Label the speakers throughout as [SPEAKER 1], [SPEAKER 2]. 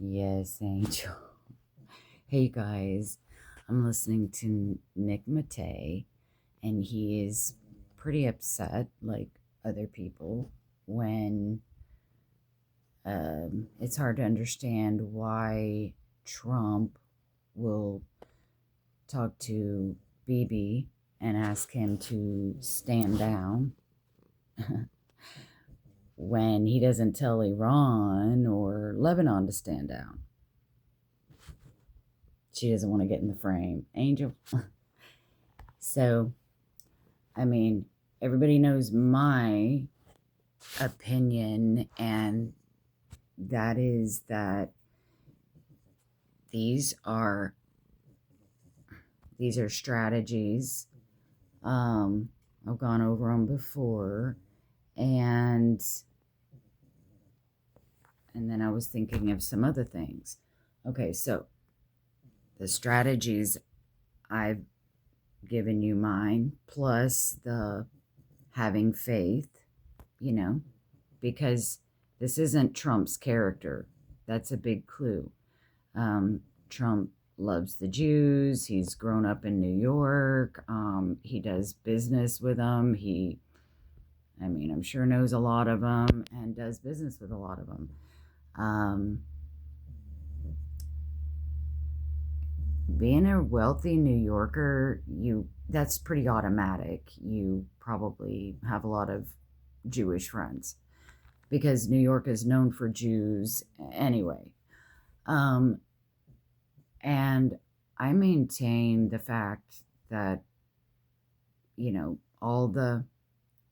[SPEAKER 1] Yes, Angel. Hey guys, I'm listening to Nick Matei, and he is pretty upset, like other people, when it's hard to understand why Trump will talk to Bibi and ask him to stand down when he doesn't tell Iran or Lebanon to stand down. She doesn't want to get in the frame. Angel. So, I mean, everybody knows my opinion, and that is that these are strategies. I've gone over them before, and then I was thinking of some other things. Okay, so the strategies, I've given you mine, plus the having faith, because this isn't Trump's character. That's a big clue. Trump loves the Jews. He's grown up in New York. He does business with them. I'm sure knows a lot of them and does business with a lot of them. Being a wealthy New Yorker, that's pretty automatic. You probably have a lot of Jewish friends because New York is known for Jews anyway. And I maintain the fact that, all the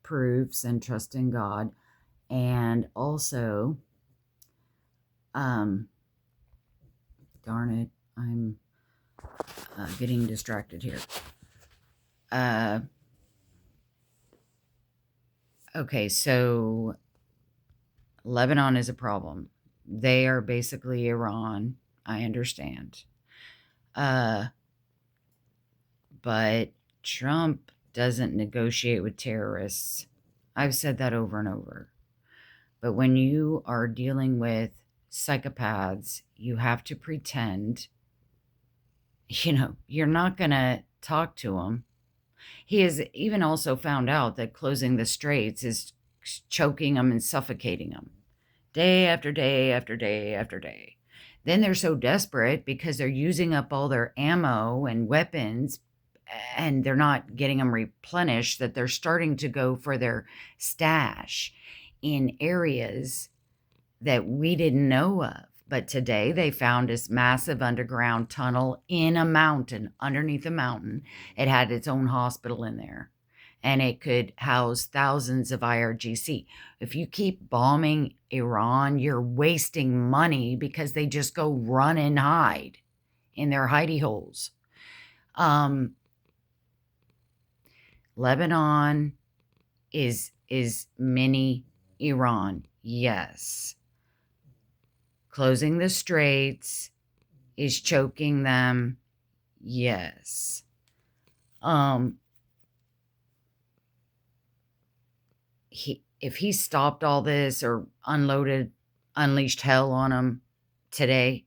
[SPEAKER 1] proofs and trust in God, and also, darn it, I'm getting distracted here. Okay, so Lebanon is a problem. They are basically Iran, I understand. But Trump doesn't negotiate with terrorists. I've said that over and over. But when you are dealing with psychopaths, you have to pretend, you're not going to talk to them. He has even also found out that closing the straits is choking them and suffocating them day after day after day after day. Then they're so desperate because they're using up all their ammo and weapons, and they're not getting them replenished, that they're starting to go for their stash in areas that we didn't know of. But today they found this massive underground tunnel in a mountain, underneath a mountain. It had its own hospital in there, and it could house thousands of IRGC. If you keep bombing Iran, you're wasting money because they just go run and hide in their hidey holes. Lebanon is mini Iran, yes. Closing the straits is choking them, yes. If he stopped all this or unleashed hell on them today,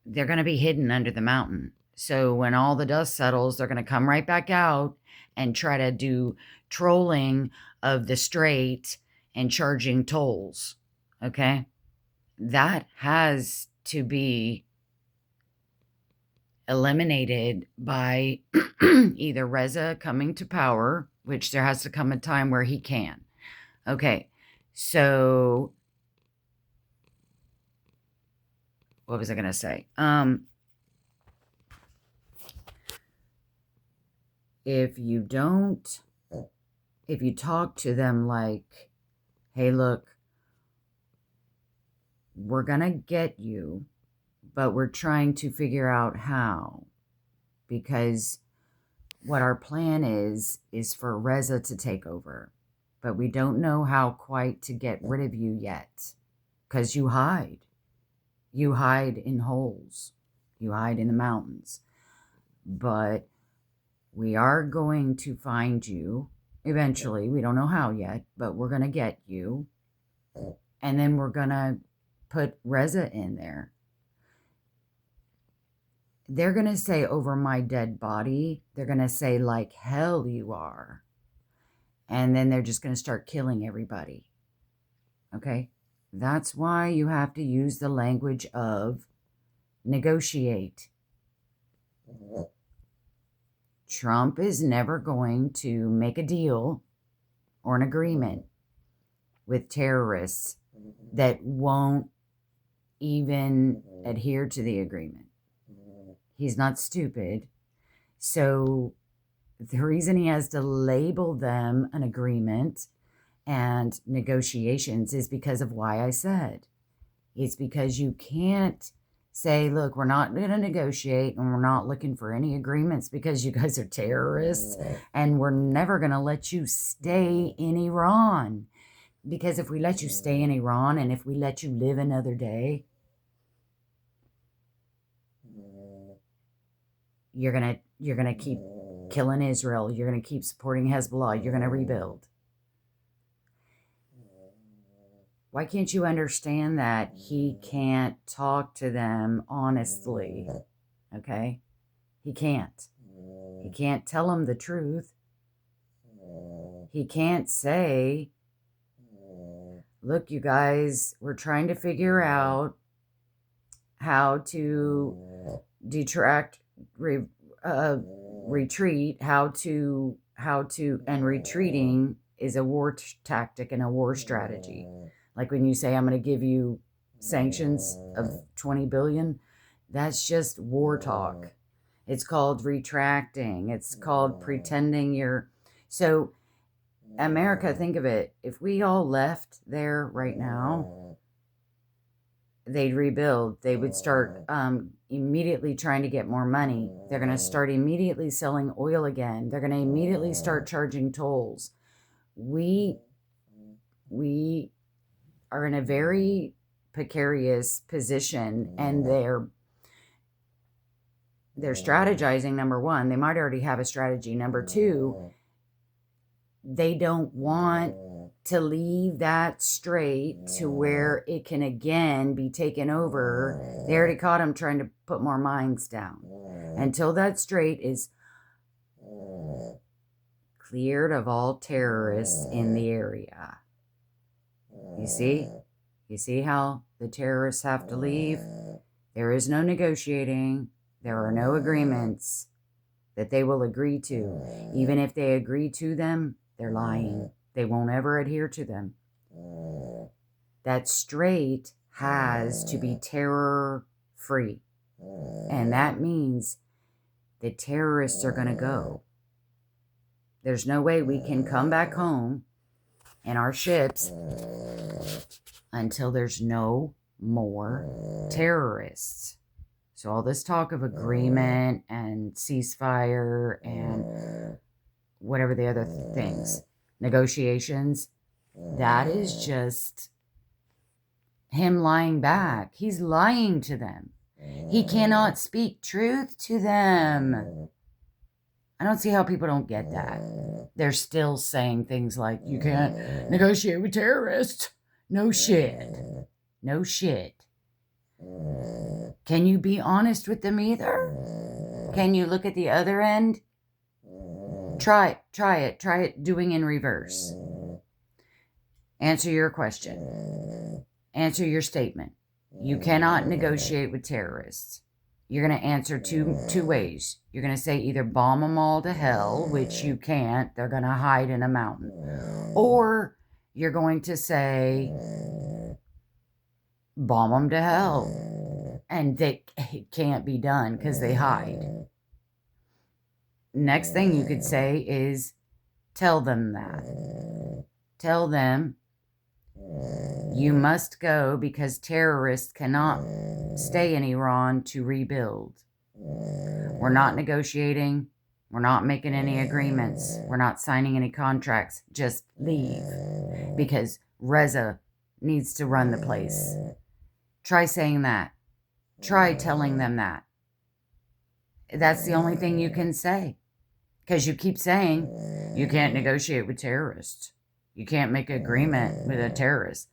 [SPEAKER 1] they're going to be hidden under the mountain. So when all the dust settles, they're going to come right back out and try to do trolling of the strait and charging tolls. Okay? That has to be eliminated by either Reza coming to power, which there has to come a time where he can. Okay, so what was I going to say? If you talk to them like, hey, look, we're going to get you, but we're trying to figure out how, because what our plan is for Reza to take over, but we don't know how quite to get rid of you yet, because you hide in holes, you hide in the mountains, but we are going to find you eventually. We don't know how yet, but we're going to get you, and then we're going to put Reza in there. They're going to say over my dead body, they're going to say like hell you are. And then they're just going to start killing everybody. Okay? That's why you have to use the language of negotiate. Trump is never going to make a deal or an agreement with terrorists that won't even adhere to the agreement. He's not stupid. So the reason he has to label them an agreement and negotiations is because of why I said. It's because you can't say, look, we're not going to negotiate and we're not looking for any agreements because you guys are terrorists and we're never going to let you stay in Iran. Because if we let you stay in Iran and if we let you live another day, you're gonna keep killing Israel. You're going to keep supporting Hezbollah. You're going to rebuild. Why can't you understand that he can't talk to them honestly? Okay? He can't. He can't tell them the truth. He can't say, look, you guys, we're trying to figure out how to retreat, and retreating is a war tactic and a war strategy. Like when you say, I'm going to give you sanctions of 20 billion, that's just war talk. It's called retracting. It's called pretending you're... So America, think of it. If we all left there right now, they'd rebuild. They would start immediately trying to get more money. They're going to start immediately selling oil again. They're going to immediately start charging tolls. We are in a very precarious position, and they're strategizing. Number one, they might already have a strategy. Number two, they don't want to leave that strait to where it can again be taken over. They already caught him trying to put more mines down. Until that strait is cleared of all terrorists in the area. You see? You see how the terrorists have to leave? There is no negotiating. There are no agreements that they will agree to. Even if they agree to them, they're lying. They won't ever adhere to them. That strait has to be terror-free. And that means the terrorists are going to go. There's no way we can come back home in our ships until there's no more terrorists. So all this talk of agreement and ceasefire and whatever the other things, negotiations, that is just him lying back. He's lying to them. He cannot speak truth to them. I don't see how people don't get that. They're still saying things like, you can't negotiate with terrorists. No shit. No shit. Can you be honest with them either? Can you look at the other end? Try it doing in reverse. Answer your question. Answer your statement. You cannot negotiate with terrorists. You're going to answer two ways. You're going to say either bomb them all to hell, which you can't. They're going to hide in a mountain. Or you're going to say bomb them to hell. And it can't be done because they hide. Next thing you could say is tell them that. Tell them you must go because terrorists cannot stay in Iran to rebuild. We're not negotiating. We're not making any agreements. We're not signing any contracts. Just leave because Reza needs to run the place. Try saying that. Try telling them that. That's the only thing you can say. Because you keep saying you can't negotiate with terrorists. You can't make an agreement with a terrorist.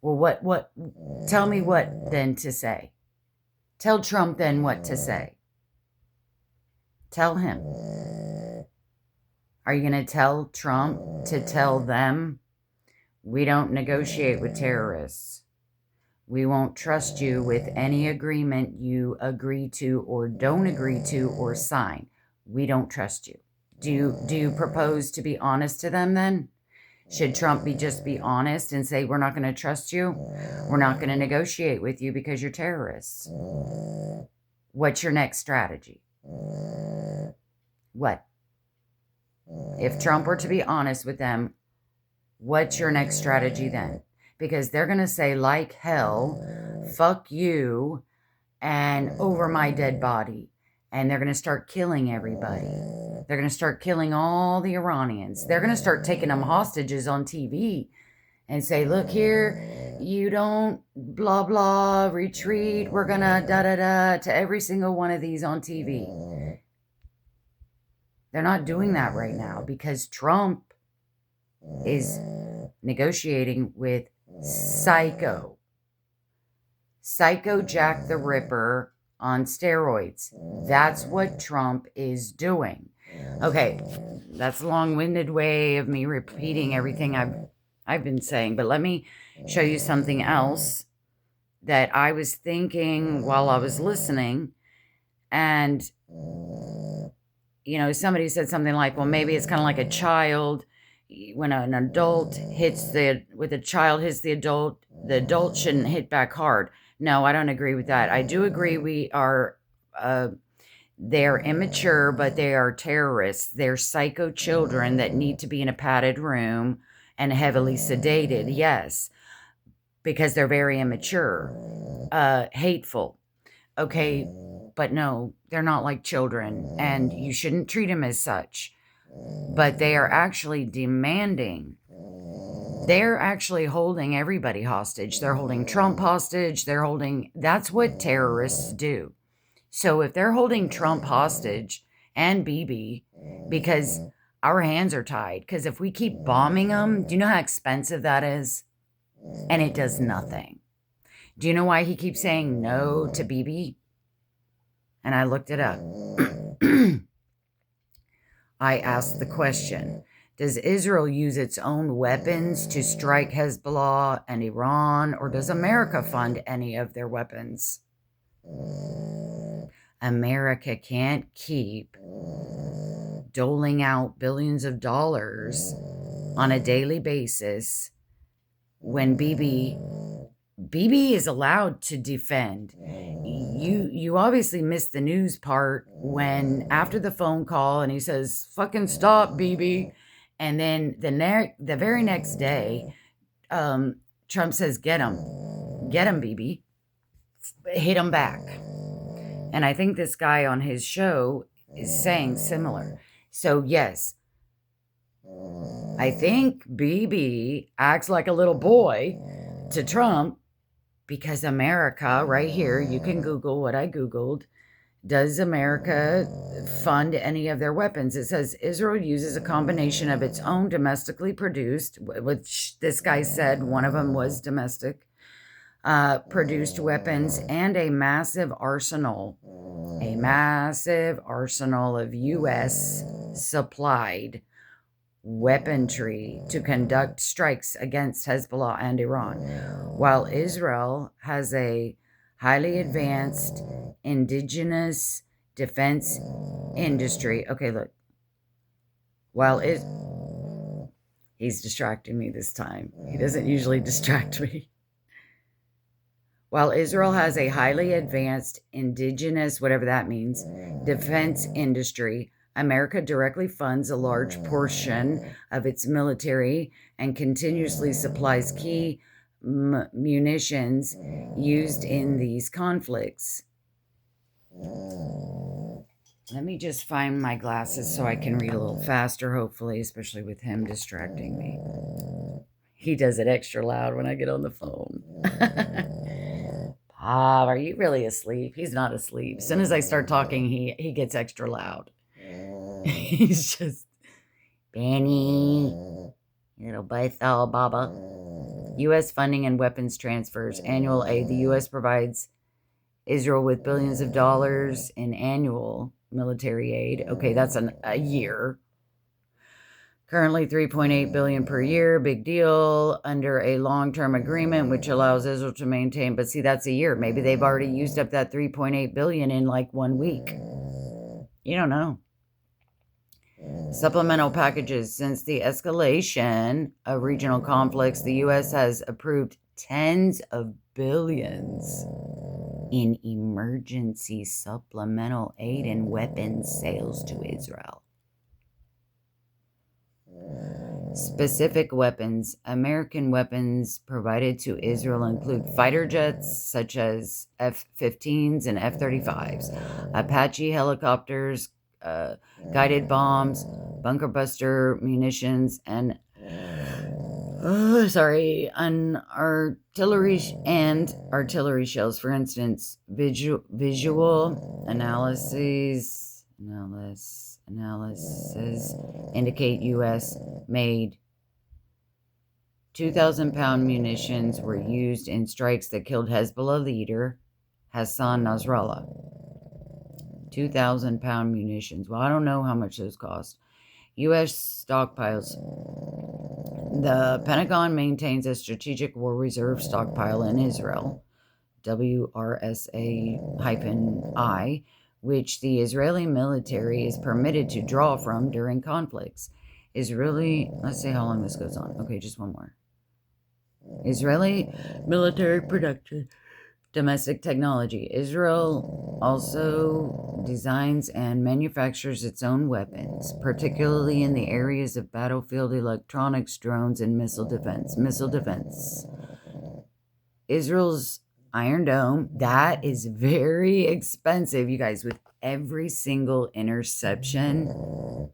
[SPEAKER 1] Well, tell me what then to say. Tell Trump then what to say. Tell him. Are you going to tell Trump to tell them, we don't negotiate with terrorists. We won't trust you with any agreement you agree to or don't agree to or sign. We don't trust you. Do you propose to be honest to them then? Should Trump just be honest and say, we're not going to trust you? We're not going to negotiate with you because you're terrorists. What's your next strategy? What? If Trump were to be honest with them, what's your next strategy then? Because they're going to say, like hell, fuck you, and over my dead body. And they're going to start killing everybody. They're going to start killing all the Iranians. They're going to start taking them hostages on TV and say, look here, you don't blah, blah, retreat. We're going to da-da-da to every single one of these on TV. They're not doing that right now because Trump is negotiating with Psycho Jack the Ripper on steroids. That's what Trump is doing. Okay, that's a long-winded way of me repeating everything I've been saying, but let me show you something else that I was thinking while I was listening. And, you know, somebody said something like, well, maybe it's kind of like a child. When an adult with a child hits the adult shouldn't hit back hard. No, I don't agree with that. I do agree we are, they're immature, but they are terrorists. They're psycho children that need to be in a padded room and heavily sedated, yes, because they're very immature, hateful. Okay, but no, they're not like children, and you shouldn't treat them as such. But they are actually demanding. They're actually holding everybody hostage. They're holding Trump hostage. That's what terrorists do. So if they're holding Trump hostage and Bibi, because our hands are tied, because if we keep bombing them, do you know how expensive that is? And it does nothing. Do you know why he keeps saying no to Bibi? And I looked it up. I asked the question, does Israel use its own weapons to strike Hezbollah and Iran, or does America fund any of their weapons? America can't keep doling out billions of dollars on a daily basis when Bibi is allowed to defend. You obviously missed the news part when after the phone call and he says, fucking stop, Bibi. And then the very next day, Trump says, get him, Bibi. Hit him back. And I think this guy on his show is saying similar. So yes, I think Bibi acts like a little boy to Trump because America, right here, you can Google what I Googled. Does America fund any of their weapons? It says Israel uses a combination of its own domestically produced, which this guy said one of them was domestic, produced weapons, and a massive arsenal of U.S. supplied weaponry to conduct strikes against Hezbollah and Iran, while Israel has a highly advanced indigenous defense industry. Okay, look. He's distracting me this time. He doesn't usually distract me. While Israel has a highly advanced indigenous, whatever that means, defense industry, America directly funds a large portion of its military and continuously supplies key munitions used in these conflicts. Let me just find my glasses so I can read a little faster, hopefully, especially with him distracting me. He does it extra loud when I get on the phone. Bob, are you really asleep? He's not asleep. As soon as I start talking, he gets extra loud. He's just, Benny. Little Bethel Baba. U.S. funding and weapons transfers. Annual aid. The U.S. provides Israel with billions of dollars in annual military aid. Okay, that's a year. Currently $3.8 billion per year. Big deal. Under a long-term agreement, which allows Israel to maintain. But see, that's a year. Maybe they've already used up that $3.8 billion in like 1 week. You don't know. Supplemental packages. Since the escalation of regional conflicts, the U.S. has approved tens of billions in emergency supplemental aid and weapons sales to Israel. Specific weapons. American weapons provided to Israel include fighter jets such as F-15s and F-35s, Apache helicopters, guided bombs, bunker buster munitions, and artillery shells. For instance, visual analysis indicate U.S. made 2,000-pound munitions were used in strikes that killed Hezbollah leader Hassan Nasrallah. 2,000-pound munitions. Well, I don't know how much those cost. U.S. stockpiles. The Pentagon maintains a strategic war reserve stockpile in Israel, WRSA-I, which the Israeli military is permitted to draw from during conflicts. Let's see how long this goes on. Okay, just one more. Israeli military production. Domestic technology. Israel also designs and manufactures its own weapons, particularly in the areas of battlefield electronics, drones, and missile defense. Israel's Iron Dome, that is very expensive, you guys, with every single interception.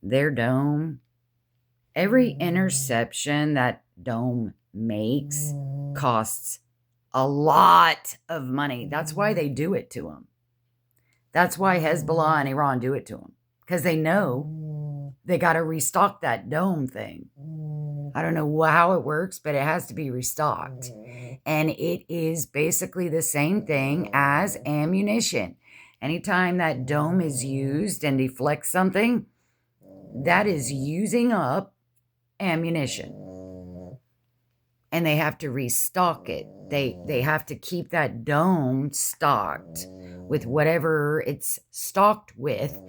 [SPEAKER 1] Their dome, every interception that dome makes costs a lot of money. That's why they do it to them. That's why Hezbollah and Iran do it to them. Because they know they got to restock that dome thing. I don't know how it works, but it has to be restocked. And it is basically the same thing as ammunition. Anytime that dome is used and deflects something, that is using up ammunition. And they have to restock it. They have to keep that dome stocked with whatever it's stocked with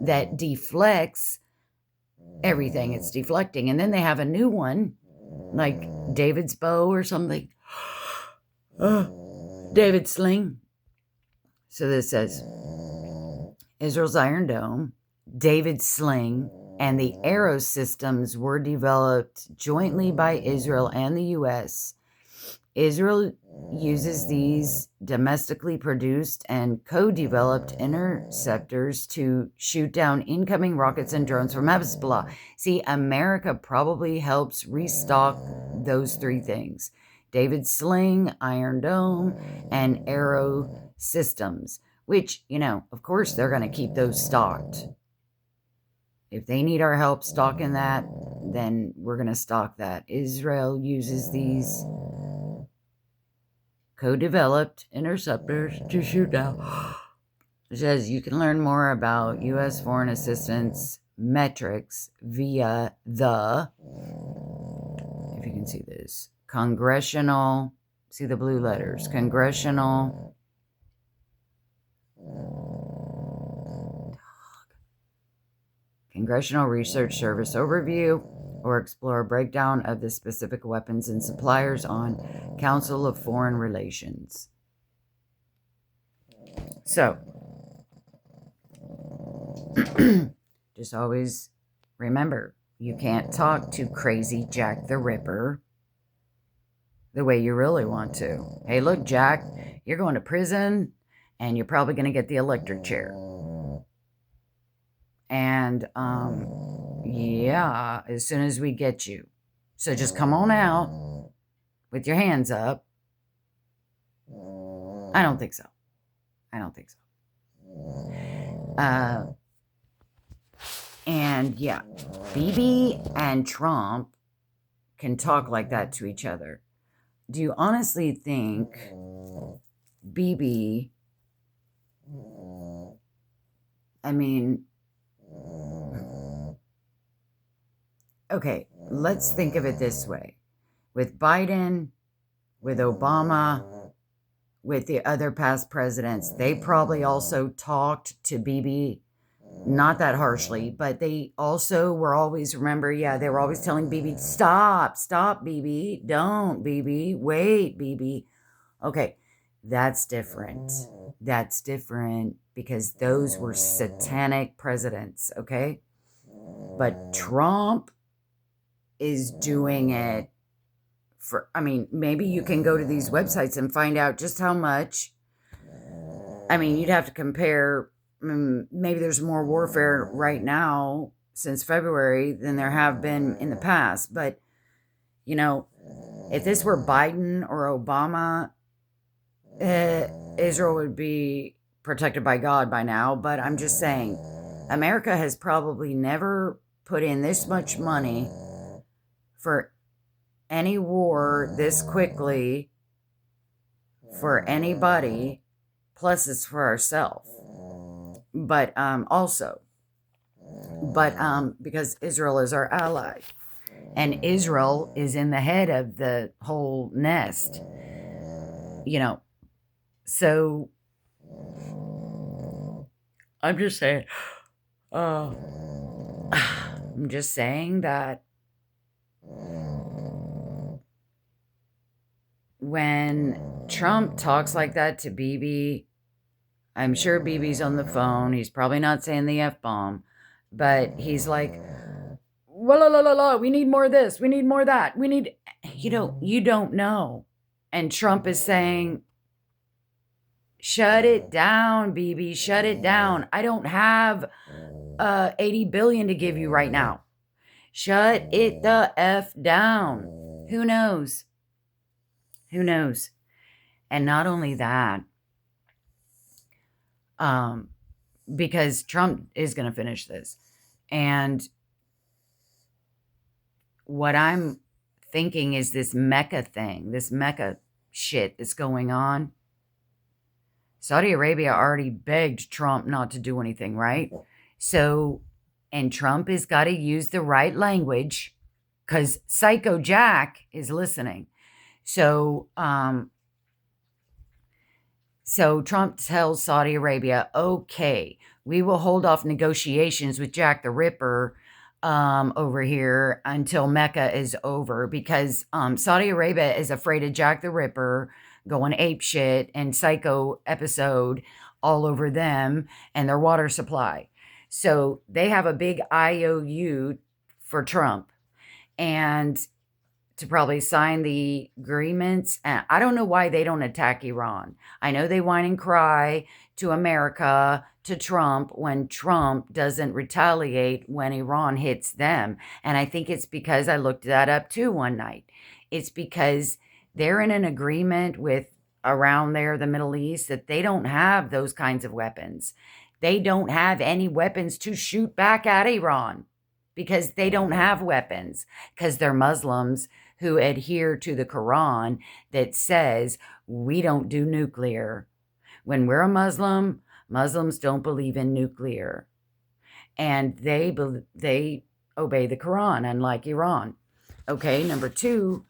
[SPEAKER 1] that deflects everything it's deflecting. And then they have a new one, like David's bow or something. David's sling. So this says, Israel's Iron Dome, David's sling, and the arrow systems were developed jointly by Israel and the U.S. Israel uses these domestically produced and co-developed interceptors to shoot down incoming rockets and drones from Hezbollah. See, America probably helps restock those three things. David's sling, Iron Dome, and arrow systems, which, of course, they're going to keep those stocked. If they need our help stocking that, then we're going to stock that. Israel uses these co-developed interceptors to shoot down. It says you can learn more about U.S. foreign assistance metrics via the, if you can see this, congressional, see the blue letters, Congressional Research Service overview, or explore a breakdown of the specific weapons and suppliers on Council of Foreign Relations. So, just always remember, you can't talk to crazy Jack the Ripper the way you really want to. Hey, look, Jack, you're going to prison, and you're probably going to get the electric chair. And, yeah, as soon as we get you. So just come on out with your hands up. I don't think so. And, yeah, Bibi and Trump can talk like that to each other. Do you honestly think Bibi, I mean, okay, let's think of it this way. With Biden, with Obama, with the other past presidents, they probably also talked to Bibi, not that harshly, but they also were always, remember, they were always telling Bibi, stop, Bibi, don't, Bibi, wait, Bibi. Okay, that's different. That's different because those were satanic presidents, okay? But Trump is doing it for, I mean, maybe you can go to these websites and find out just how much. I mean, you'd have to compare. Maybe there's more warfare right now since February than there have been in the past. But, if this were Biden or Obama, Israel would be protected by God by now. But I'm just saying, America has probably never put in this much money for any war this quickly for anybody, plus it's for ourselves. But because Israel is our ally, and Israel is in the head of the whole nest, so I'm just saying, I'm just saying that when Trump talks like that to Bibi, I'm sure Bibi's on the phone. He's probably not saying the F-bomb, but he's like, we need more of this. We need more of that. You don't know. And Trump is saying, shut it down, Bibi, shut it down. I don't have $80 billion to give you right now. Shut it the F down. Who knows? And not only that, because Trump is going to finish this. And what I'm thinking is this Mecca thing, this Mecca shit that's going on. Saudi Arabia already begged Trump not to do anything, right? So, and Trump has got to use the right language because Psycho Jack is listening. So Trump tells Saudi Arabia, okay, we will hold off negotiations with Jack the Ripper over here until Mecca is over because Saudi Arabia is afraid of Jack the Ripper going apeshit and psycho episode all over them and their water supply. So they have a big IOU for Trump and to probably sign the agreements. And I don't know why they don't attack Iran. I know they whine and cry to America, to Trump, when Trump doesn't retaliate when Iran hits them. And I think it's because I looked that up too one night. It's because they're in an agreement with around there, the Middle East, that they don't have those kinds of weapons. They don't have any weapons to shoot back at Iran because they don't have weapons because they're Muslims who adhere to the Quran that says we don't do nuclear. When we're a Muslim, Muslims don't believe in nuclear. And they obey the Quran, unlike Iran. Okay, number two,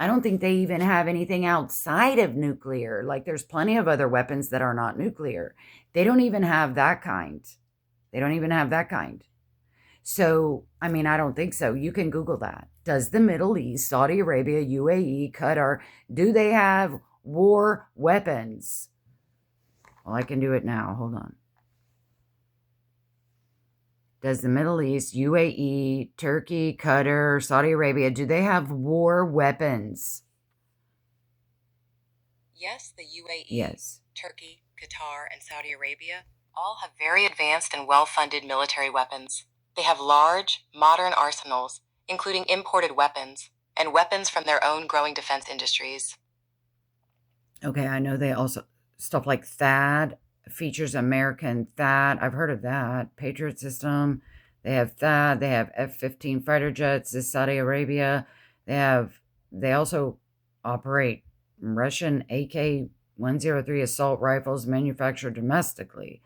[SPEAKER 1] I don't think they even have anything outside of nuclear. Like there's plenty of other weapons that are not nuclear. They don't even have that kind. So, I mean, I don't think so. You can Google that. Does the Middle East, Saudi Arabia, UAE, Qatar, do they have war weapons? Well, I can do it now. Hold on. Does the Middle East, UAE, Turkey, Qatar, Saudi Arabia, do they have war weapons?
[SPEAKER 2] Yes, the UAE,
[SPEAKER 1] yes.
[SPEAKER 2] Turkey, Qatar, and Saudi Arabia all have very advanced and well-funded military weapons. They have large, modern arsenals, including imported weapons, and weapons from their own growing defense industries.
[SPEAKER 1] Okay, I know they also, stuff like THAAD, features American THAAD. I've heard of that. Patriot system. They have THAAD. They have F-15 fighter jets. This Saudi Arabia. They also operate Russian AK-103 assault rifles manufactured domestically.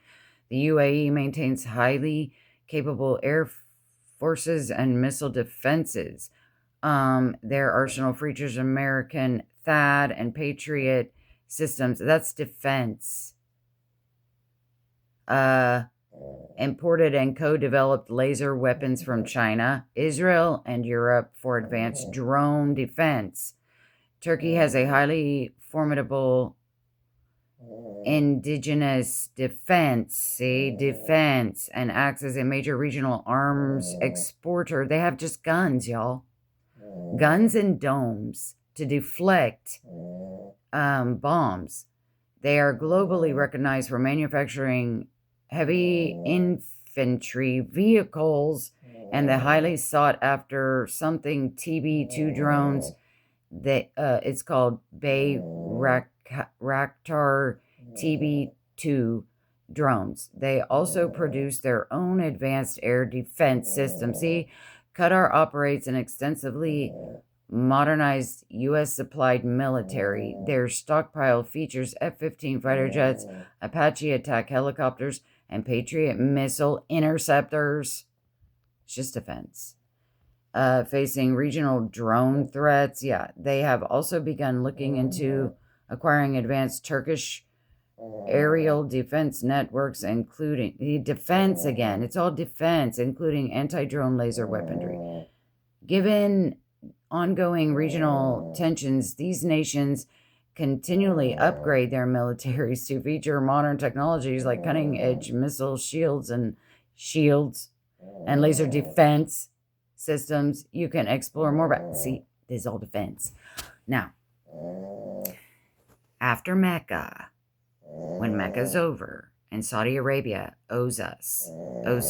[SPEAKER 1] The UAE maintains highly capable air forces and missile defenses. Their arsenal features American THAAD and Patriot systems. That's defense. Imported and co-developed laser weapons from China, Israel, and Europe for advanced drone defense. Turkey has a highly formidable indigenous defense, and acts as a major regional arms exporter. They have just guns, y'all. Guns and domes to deflect bombs. They are globally recognized for manufacturing heavy infantry vehicles and the highly sought after something TB2 drones that it's called Bayraktar TB2 drones. They also produce their own advanced air defense system. See, Qatar operates an extensively modernized U.S. supplied military. Their stockpile features F-15 fighter jets, Apache attack helicopters, and Patriot missile interceptors. It's just defense. Facing regional drone threats. Yeah, they have also begun looking into acquiring advanced Turkish aerial defense networks, including the defense again. It's all defense, including anti-drone laser weaponry. Given ongoing regional tensions, these nations continually upgrade their militaries to feature modern technologies like cutting-edge missile shields and laser defense systems. You can explore more about. See, this is all defense. Now, after Mecca, when Mecca's over and Saudi Arabia owes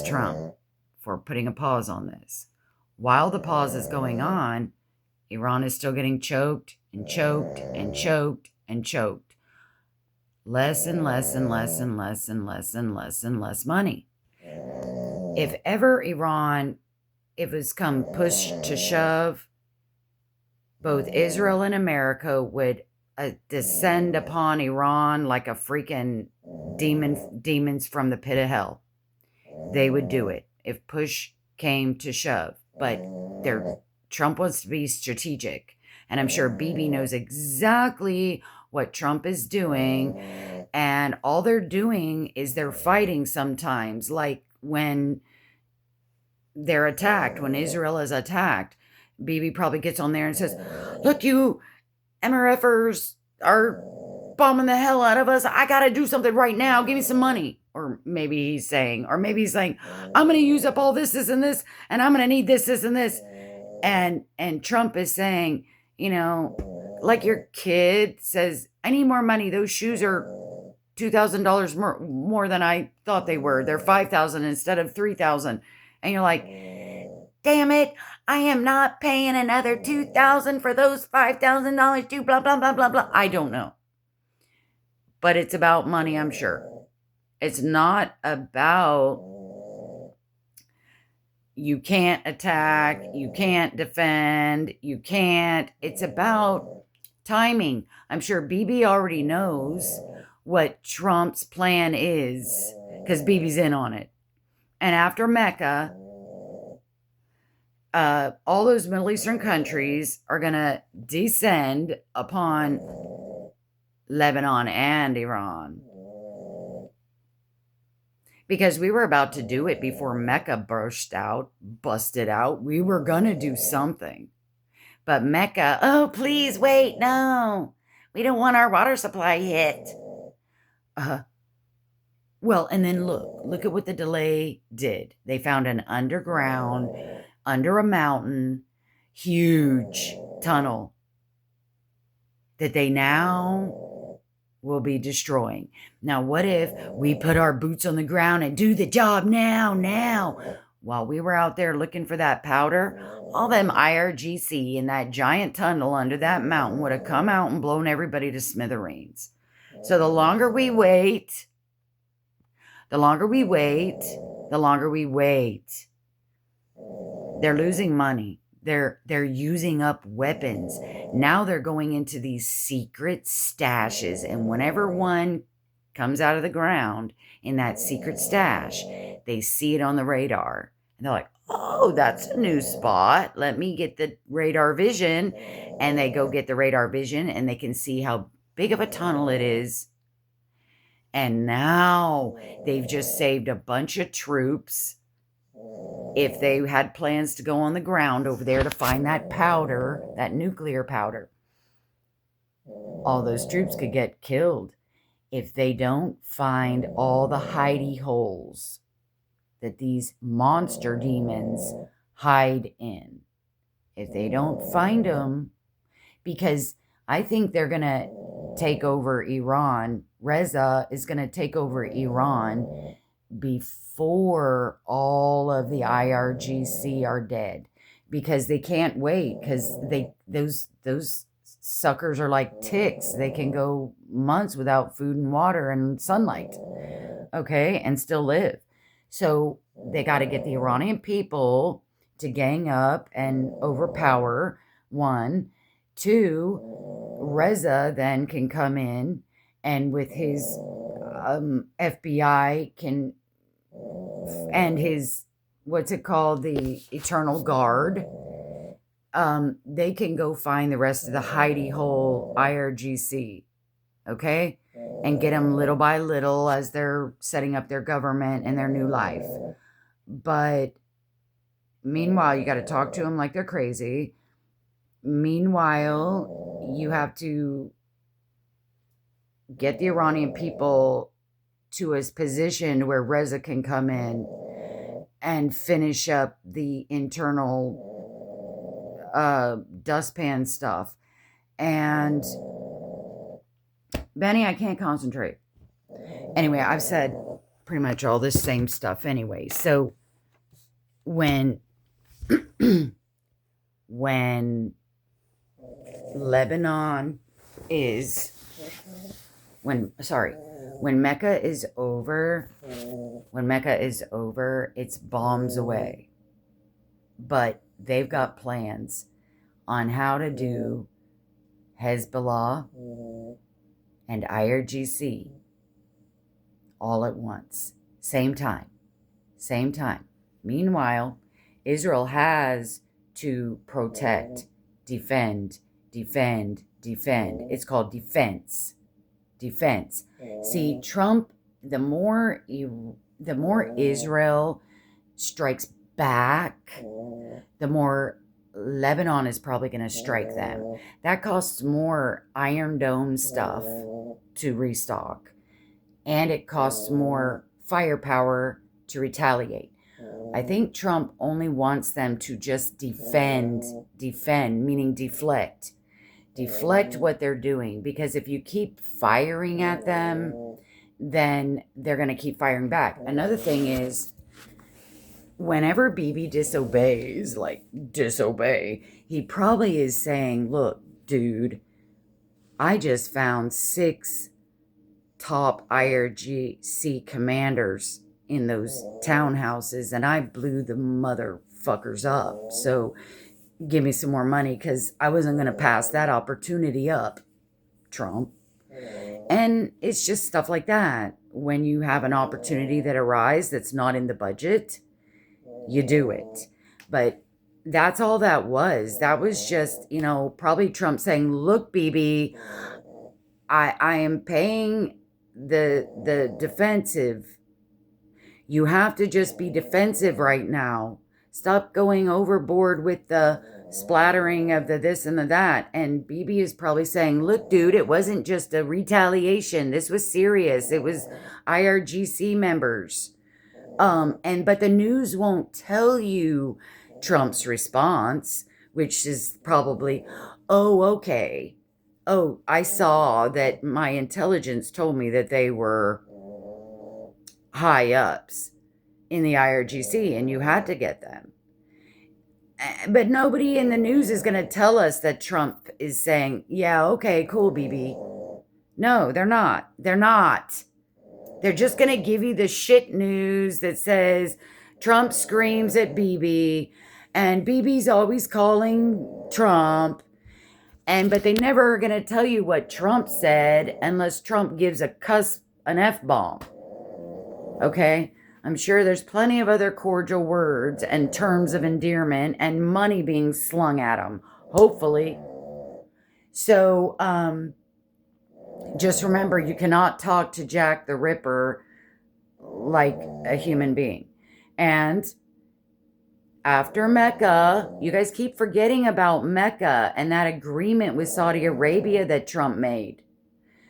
[SPEAKER 1] Trump for putting a pause on this. While the pause is going on, Iran is still getting choked and choked and choked and choked. Less and less and less and less and less and less and less money. If ever Iran, if it's come push to shove, both Israel and America would descend upon Iran like a freaking demons from the pit of hell. They would do it if push came to shove. But Trump wants to be strategic. And I'm sure Bibi knows exactly what Trump is doing. And all they're doing is they're fighting sometimes. Like when they're attacked, when Israel is attacked, Bibi probably gets on there and says, look, you MRFers are bombing the hell out of us. I got to do something right now. Give me some money. Or maybe he's saying, I'm going to use up all this, and this, and I'm going to need this, and this. And Trump is saying, like your kid says, I need more money. Those shoes are $2,000 more than I thought they were. They're $5,000 instead of $3,000. And you're like, damn it, I am not paying another $2,000 for those $5,000 too, blah, blah, blah, blah, blah. I don't know. But it's about money, I'm sure. It's not about you can't attack, you can't defend, it's about timing. I'm sure Bibi already knows what Trump's plan is because Bibi's in on it. And after Mecca, all those Middle Eastern countries are going to descend upon Lebanon and Iran. Because we were about to do it before Mecca busted out. We were going to do something. But Mecca, oh, please wait, no. We don't want our water supply hit. Well, and then look at what the delay did. They found an underground, under a mountain, huge tunnel that they now will be destroying. Now, what if we put our boots on the ground and do the job now? While we were out there looking for that powder, all them IRGC in that giant tunnel under that mountain would have come out and blown everybody to smithereens. So the longer we wait, they're losing money. They're using up weapons. Now they're going into these secret stashes, and whenever one comes out of the ground in that secret stash, they see it on the radar. And they're like, "Oh, that's a new spot. Let me get the radar vision." And they go get the radar vision and they can see how big of a tunnel it is. And now they've just saved a bunch of troops. If they had plans to go on the ground over there to find that powder, that nuclear powder, all those troops could get killed if they don't find all the hidey holes that these monster demons hide in. If they don't find them, because I think they're going to take over Iran. Reza is going to take over Iran before all of the IRGC are dead, because they can't wait, because those suckers are like ticks. They can go months without food and water and sunlight, okay, and still live. So they got to get the Iranian people to gang up and overpower, one. Two, Reza then can come in and with his FBI can, and his, what's it called, the Eternal Guard, they can go find the rest of the hidey hole IRGC, okay, and get them little by little as they're setting up their government and their new life. But meanwhile, you got to talk to them like they're crazy. Meanwhile, you have to get the Iranian people to a position where Reza can come in and finish up the internal dustpan stuff. And Benny, I can't concentrate. Anyway, I've said pretty much all this same stuff anyway. So when Lebanon is, when Mecca is over, it's bombs away. But they've got plans on how to do Hezbollah and IRGC all at once, same time. Meanwhile, Israel has to protect, defend. It's called defense. See, Trump, the more Israel strikes back, the more Lebanon is probably going to strike them. That costs more Iron Dome stuff to restock, and it costs more firepower to retaliate. I think Trump only wants them to just defend, meaning deflect what they're doing, because if you keep firing at them, then they're going to keep firing back. Another thing is, whenever Bibi disobeys, he probably is saying, "Look, dude, I just found 6 top IRGC commanders in those townhouses, and I blew the motherfuckers up. So give me some more money, because I wasn't going to pass that opportunity up, Trump." And it's just stuff like that. When you have an opportunity that arises that's not in the budget, you do it. But that's all that was. That was just, probably Trump saying, "Look, Bibi, I am paying the defensive. You have to just be defensive right now. Stop going overboard with the splattering of the this and the that." And Bibi is probably saying, "Look, dude, it wasn't just a retaliation. This was serious. It was IRGC members." But the news won't tell you Trump's response, which is probably, "Oh, okay. Oh, I saw that my intelligence told me that they were high ups in the IRGC and you had to get them." But nobody in the news is going to tell us that Trump is saying, "Yeah, okay, cool, Bibi." No, they're not. They're just going to give you the shit news that says Trump screams at Bibi And BB's always calling Trump. But they never are going to tell you what Trump said unless Trump gives an F-bomb. Okay? I'm sure there's plenty of other cordial words and terms of endearment and money being slung at him. Hopefully. So, just remember, you cannot talk to Jack the Ripper like a human being. And after Mecca, you guys keep forgetting about Mecca and that agreement with Saudi Arabia that Trump made.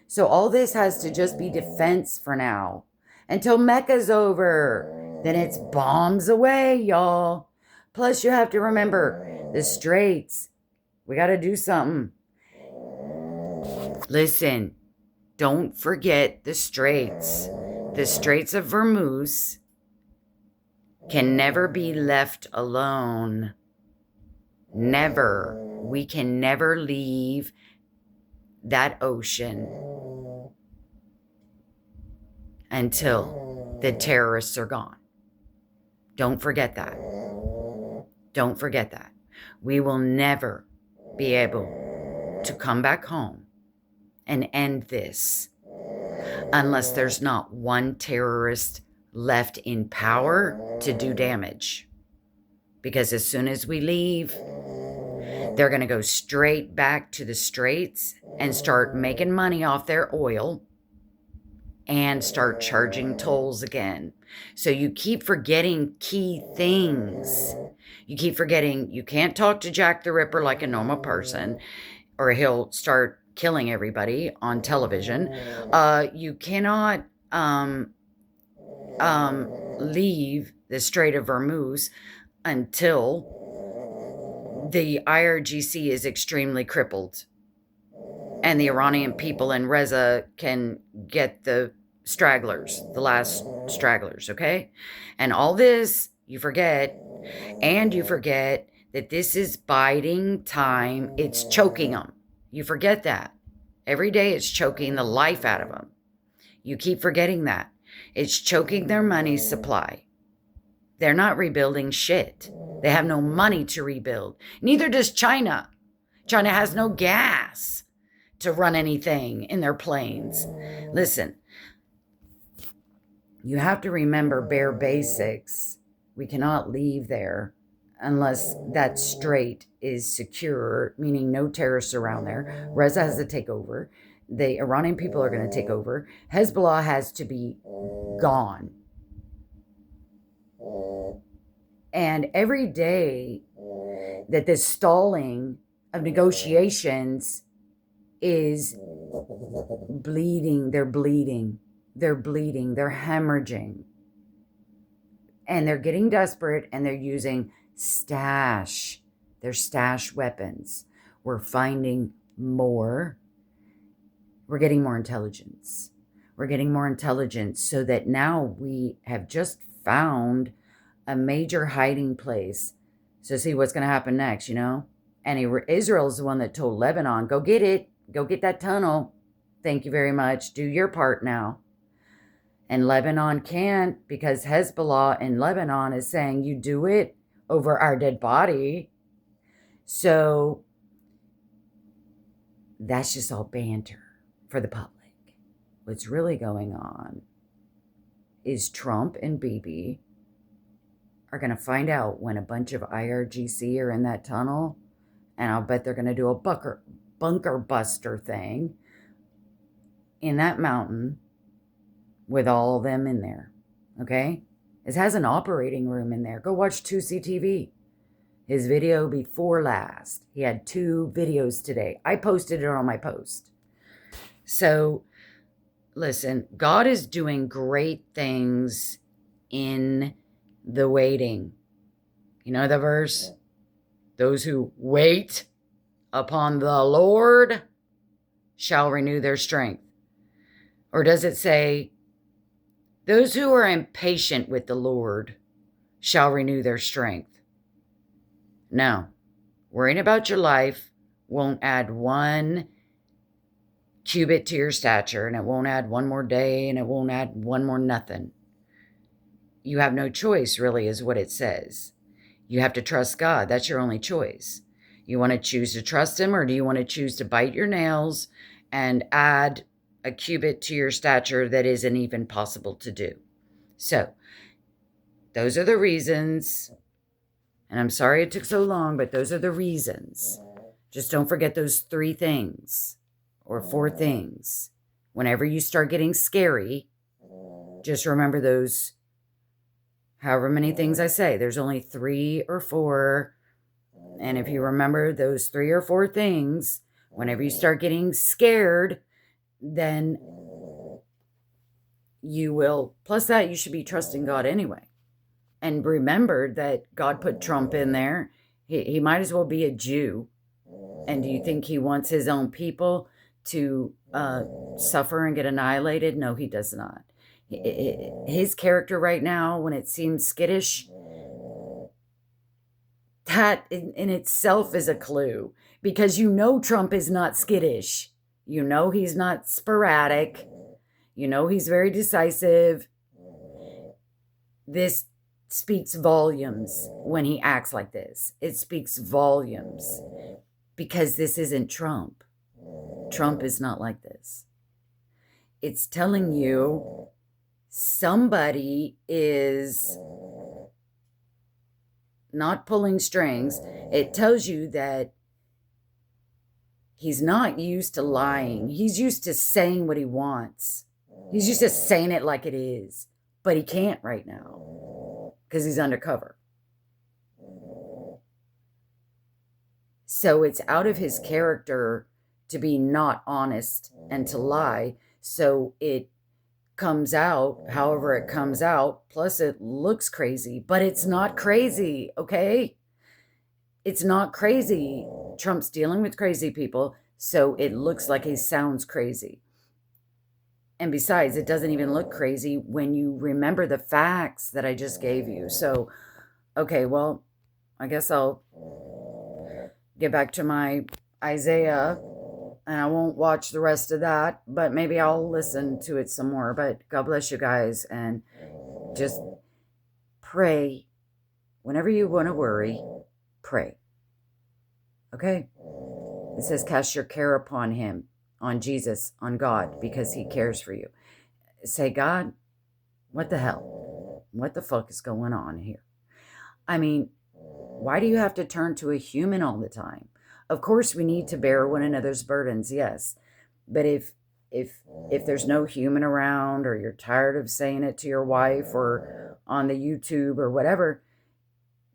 [SPEAKER 1] So all this has to just be defense for now. Until Mecca's over, then it's bombs away, y'all. Plus, you have to remember the Straits. We got to do something. Listen, don't forget the Straits. The Straits of Hormuz can never be left alone. Never. We can never leave that ocean until the terrorists are gone. Don't forget that. Don't forget that. We will never be able to come back home and end this unless there's not one terrorist left in power to do damage. Because as soon as we leave, they're going to go straight back to the Straits and start making money off their oil and start charging tolls again. So you keep forgetting key things. You keep forgetting you can't talk to Jack the Ripper like a normal person, or he'll start killing everybody on television. You cannot leave the Strait of Hormuz until the IRGC is extremely crippled and the Iranian people in Reza can get the stragglers, the last stragglers, okay? And all this, you forget, and you forget that this is biding time. It's choking them. You forget that. Every day it's choking the life out of them. You keep forgetting that. It's choking their money supply. They're not rebuilding shit. They have no money to rebuild. Neither does China. China has no gas to run anything in their planes. Listen, you have to remember bare basics. We cannot leave there unless that strait is secure, meaning no terrorists around there. Reza has to take over. The Iranian people are going to take over. Hezbollah has to be gone. And every day that this stalling of negotiations is bleeding, they're bleeding, they're hemorrhaging. And they're getting desperate and they're using their stash weapons. We're finding more. We're getting more intelligence. We're getting more intelligence so that now we have just found a major hiding place. So see what's going to happen next, you know? And Israel's the one that told Lebanon, go get it. Go get that tunnel. Thank you very much. Do your part now. And Lebanon can't because Hezbollah in Lebanon is saying you do it over our dead body. So that's just all banter for the public. What's really going on is Trump and Bibi are going to find out when a bunch of IRGC are in that tunnel, and I'll bet they're going to do a bunker buster thing in that mountain with all of them in there, okay? It has an operating room in there. Go watch 2CTV. His video before last. He had 2 videos today. I posted it on my post. So, listen, God is doing great things in the waiting. You know the verse? Those who wait upon the Lord shall renew their strength. Or does it say, those who are impatient with the Lord shall renew their strength? No. Worrying about your life won't add 1 cubit to your stature, and it won't add 1 more day, and it won't add 1 more nothing. You have no choice, really, is what it says. You have to trust God. That's your only choice. You want to choose to trust him, or do you want to choose to bite your nails and add a cubit to your stature that isn't even possible to do? So, those are the reasons. And I'm sorry it took so long, but those are the reasons. Just don't forget those 3 things or 4 things. Whenever you start getting scary, just remember those, however many things I say. There's only 3 or 4. And if you remember those 3 or 4 things, whenever you start getting scared, then you will, plus that, you should be trusting God anyway. And remember that God put Trump in there. He might as well be a Jew. And do you think he wants his own people to suffer and get annihilated? No, he does not. His character right now, when it seems skittish, that in itself is a clue, because you know Trump is not skittish. You know he's not sporadic. You know he's very decisive. This speaks volumes when he acts like this. It speaks volumes, because this isn't Trump. Trump is not like this. It's telling you somebody is not pulling strings. It tells you that he's not used to lying. He's used to saying what he wants. He's used to saying it like it is. But he can't right now because he's undercover. So it's out of his character to be not honest and to lie. So it comes out however it comes out. Plus it looks crazy, but it's not crazy, okay? It's not crazy. Trump's dealing with crazy people, so it looks like he sounds crazy. And besides, it doesn't even look crazy when you remember the facts that I just gave you. So, okay, well, I guess I'll get back to my Isaiah, and I won't watch the rest of that, but maybe I'll listen to it some more. But God bless you guys, and just pray. Whenever you want to worry, pray. Okay? It says, cast your care upon him, on Jesus, on God, because he cares for you. Say, God, what the hell? What the fuck is going on here? I mean, why do you have to turn to a human all the time? Of course, we need to bear one another's burdens, yes. But if there's no human around, or you're tired of saying it to your wife or on the YouTube or whatever,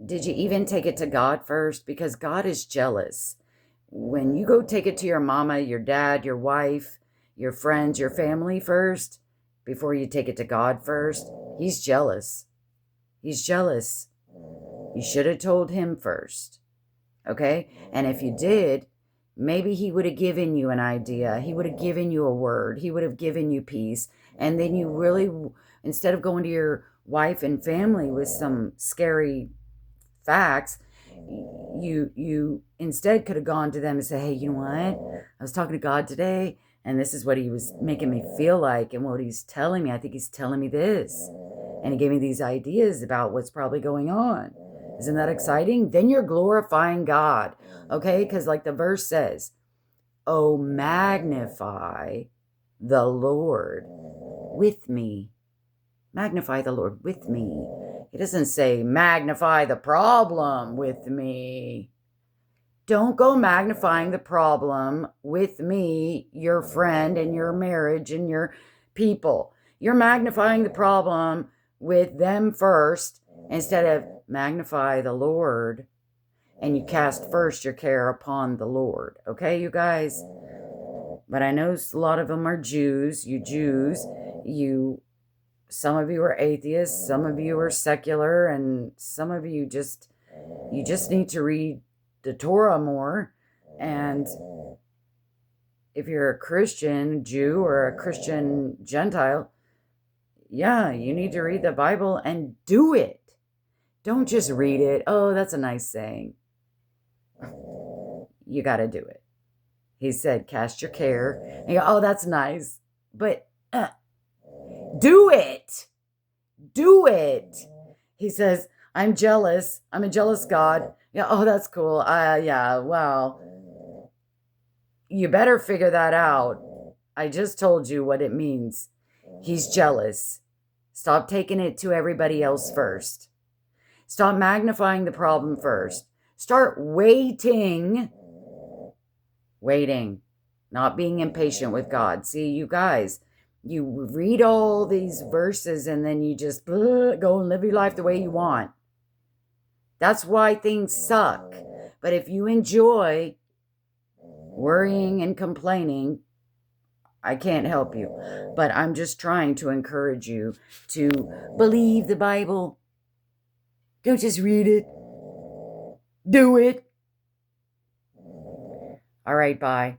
[SPEAKER 1] did you even take it to God first? Because God is jealous. When you go take it to your mama, your dad, your wife, your friends, your family first, before you take it to God first, he's jealous. He's jealous. You should have told him first. Okay? And if you did, maybe he would have given you an idea. He would have given you a word. He would have given you peace. And then you really, instead of going to your wife and family with some scary facts, you instead could have gone to them and said, hey, you know what? I was talking to God today, and this is what he was making me feel like, and what he's telling me. I think he's telling me this. And he gave me these ideas about what's probably going on. Isn't that exciting? Then you're glorifying God, okay? Because like the verse says, oh, magnify the Lord with me. Magnify the Lord with me. It doesn't say magnify the problem with me. Don't go magnifying the problem with me, your friend, and your marriage and your people. You're magnifying the problem with them first instead of magnify the Lord, and you cast first your care upon the Lord. Okay, you guys? But I know a lot of them are Jews. You Jews, some of you are atheists, some of you are secular, and some of you just need to read the Torah more. And if you're a Christian Jew or a Christian Gentile, yeah, you need to read the Bible and do it. Don't just read it. Oh, that's a nice saying. You got to do it. He said, cast your care. And you go, oh, that's nice. But do it. Do it. He says, I'm jealous. I'm a jealous God. Yeah, oh, that's cool. Yeah, well, you better figure that out. I just told you what it means. He's jealous. Stop taking it to everybody else first. Stop magnifying the problem first. Start waiting, not being impatient with God. See, you guys, you read all these verses and then you just go and live your life the way you want. That's why things suck. But if you enjoy worrying and complaining, I can't help you. But I'm just trying to encourage you to believe the Bible. Don't just read it. Do it. All right, bye.